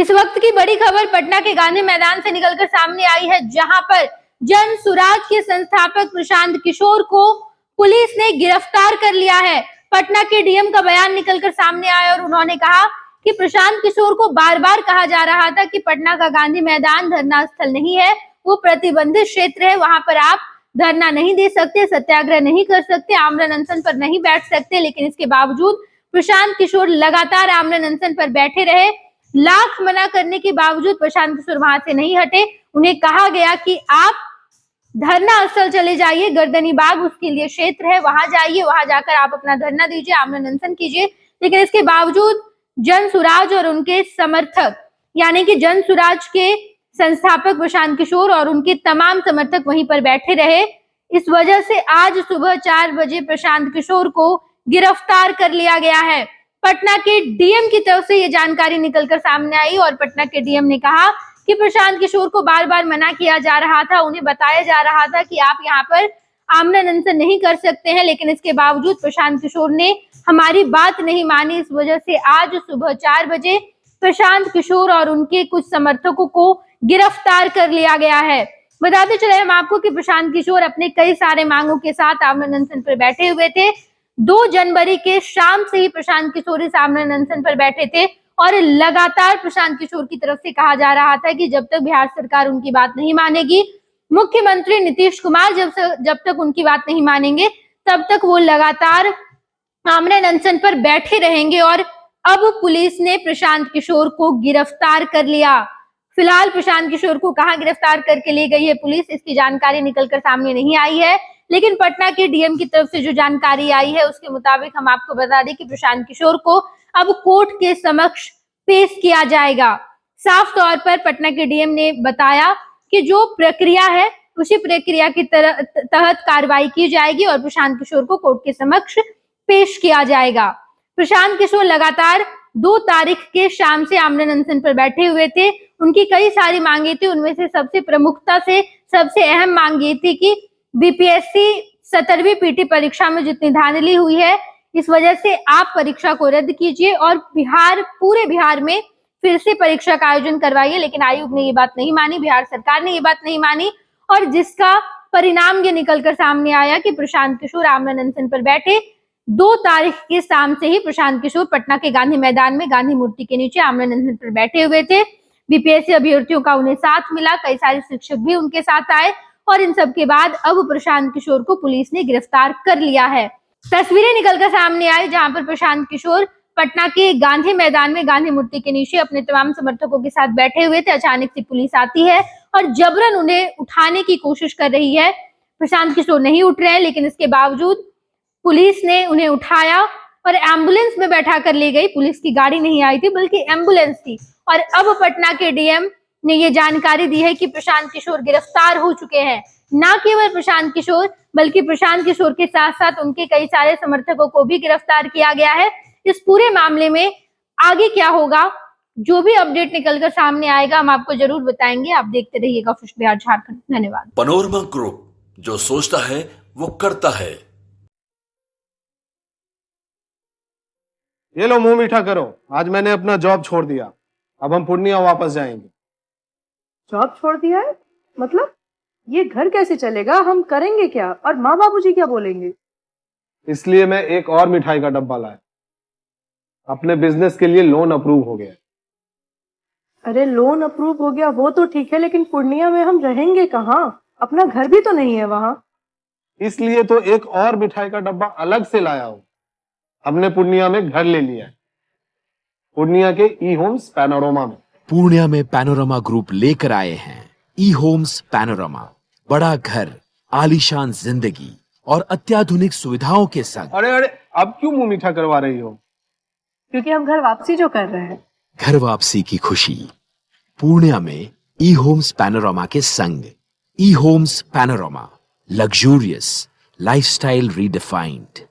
इस वक्त की बड़ी खबर पटना के गांधी मैदान से निकलकर सामने आई है, जहां पर जन सुराज के संस्थापक प्रशांत किशोर को पुलिस ने गिरफ्तार कर लिया है। पटना के डीएम का बयान निकलकर सामने आया और उन्होंने कहा कि प्रशांत किशोर को बार बार कहा जा रहा था कि पटना का गांधी मैदान धरना स्थल नहीं है, वो प्रतिबंधित क्षेत्र है, वहां पर आप धरना नहीं दे सकते, सत्याग्रह नहीं कर सकते, आमरण अनशन पर नहीं बैठ सकते। लेकिन इसके बावजूद प्रशांत किशोर लगातार आमरण अनशन पर बैठे रहे। लाख मना करने के बावजूद प्रशांत किशोर वहां से नहीं हटे। उन्हें कहा गया कि आप धरना स्थल चले जाइए, गर्दनी बाग उसके लिए क्षेत्र है, वहां जाइए, वहां जाकर आप अपना धरना दीजिए, आमरण अनशन कीजिए। लेकिन इसके बावजूद जन सुराज और उनके समर्थक यानी कि जन सुराज के संस्थापक प्रशांत किशोर और उनके तमाम समर्थक वहीं पर बैठे रहे। इस वजह से आज सुबह 4 बजे प्रशांत किशोर को गिरफ्तार कर लिया गया है। पटना के डीएम की तरफ से ये जानकारी निकलकर सामने आई और पटना के डीएम ने कहा कि प्रशांत किशोर को बार बार मना किया जा रहा था, उन्हें बताया जा रहा था कि आप यहाँ पर आमरण अनशन नहीं कर सकते हैं, लेकिन इसके बावजूद प्रशांत किशोर ने हमारी बात नहीं मानी। इस वजह से आज सुबह 4 बजे प्रशांत किशोर और उनके कुछ समर्थकों को गिरफ्तार कर लिया गया है। बताते चले हम आपको कि प्रशांत किशोर अपने कई सारे मांगों के साथ आमरण अनशन पर बैठे हुए थे। 2 जनवरी के शाम से ही प्रशांत किशोर इस आमरण अनशन पर बैठे थे और लगातार प्रशांत किशोर की तरफ से कहा जा रहा था कि जब तक बिहार सरकार उनकी बात नहीं मानेगी, मुख्यमंत्री नीतीश कुमार जब तक उनकी बात नहीं मानेंगे, तब तक वो लगातार आमरण अनशन पर बैठे रहेंगे। और अब पुलिस ने प्रशांत किशोर को गिरफ्तार कर लिया। फिलहाल प्रशांत किशोर को कहां गिरफ्तार करके ले गई है पुलिस, इसकी जानकारी निकलकर सामने नहीं आई है। लेकिन पटना के डीएम की तरफ से जो जानकारी आई है उसके मुताबिक हम आपको बता दें कि प्रशांत किशोर को अब कोर्ट के समक्ष पेश किया जाएगा। साफ तौर पर पटना के डीएम ने बताया कि जो प्रक्रिया है उसी प्रक्रिया की तहत कार्रवाई की जाएगी और प्रशांत किशोर को कोर्ट के समक्ष पेश किया जाएगा। प्रशांत किशोर लगातार 2 तारीख के शाम से आमरण अनशन पर बैठे हुए थे। उनकी कई सारी मांगे थी, उनमें से सबसे प्रमुखता से सबसे अहम मांग ये थी कि बीपीएससी 17वीं पीटी परीक्षा में जितनी धांधली हुई है, इस वजह से आप परीक्षा को रद्द कीजिए और पूरे बिहार में फिर से परीक्षा का आयोजन करवाइए। लेकिन आयोग ने ये बात नहीं मानी, बिहार सरकार ने ये बात नहीं मानी और जिसका परिणाम ये निकलकर सामने आया कि प्रशांत किशोर आमरण अनशन पर बैठे। 2 तारीख के शाम से ही प्रशांत किशोर पटना के गांधी मैदान में गांधी मूर्ति के नीचे आमरण अनशन पर बैठे हुए थे। बीपीएससी अभ्यर्थियों का उन्हें साथ मिला, कई सारे शिक्षक भी उनके साथ आए और इन सब के बाद अब प्रशांत किशोर को पुलिस ने गिरफ्तार कर लिया है। तस्वीरें निकलकर सामने आई जहां पर प्रशांत किशोर पटना के गांधी मैदान में गांधी मूर्ति के नीचे अपने तमाम समर्थकों के साथ बैठे हुए थे। अचानक से पुलिस आती है और जबरन उन्हें उठाने की कोशिश कर रही है। प्रशांत किशोर नहीं उठ रहे हैं, लेकिन इसके बावजूद पुलिस ने उन्हें उठाया और एम्बुलेंस में बैठा कर ले गई। पुलिस की गाड़ी नहीं आई थी बल्कि एम्बुलेंस थी। और अब पटना के डीएम ने ये जानकारी दी है कि प्रशांत किशोर गिरफ्तार हो चुके हैं। न केवल प्रशांत किशोर बल्कि प्रशांत किशोर के साथ साथ उनके कई सारे समर्थकों को भी गिरफ्तार किया गया है। इस पूरे मामले में आगे क्या होगा, जो भी अपडेट निकलकर सामने आएगा हम आपको जरूर बताएंगे। आप देखते रहिएगा खुश बिहार झारखंड। धन्यवाद। पैनोरमा ग्रुप, जो सोचता है वो करता है। ये लो मुंह मीठा करो, आज मैंने अपना जॉब छोड़ दिया, अब हम पूर्णिया वापस जाएंगे। जॉब छोड़ दिया है? मतलब ये घर कैसे चलेगा, हम करेंगे क्या और माँ बाबूजी क्या बोलेंगे? इसलिए मैं एक और मिठाई का डब्बा लाया। अपने बिजनेस के लिए लोन अप्रूव हो गया। अरे लोन अप्रूव हो गया वो तो ठीक है, लेकिन पूर्णिया में हम रहेंगे कहाँ? अपना घर भी तो नहीं है वहाँ। इसलिए तो एक और मिठाई का डब्बा अलग से लाया हूँ। हमने पूर्णिया में घर ले लिया है, पूर्णिया के ई होम्स पैनोरमा में। पूर्णिया में पैनोरमा ग्रुप लेकर आए हैं ई होम्स पैनोरमा। बड़ा घर, आलीशान जिंदगी और अत्याधुनिक सुविधाओं के संग। अरे अरे, अब क्यों मुंह मीठा करवा रही हो? क्योंकि हम घर वापसी जो कर रहे हैं। घर वापसी की खुशी पूर्णिया में ई होम्स पैनोरमा के संग। ई Homes Panorama, luxurious lifestyle redefined.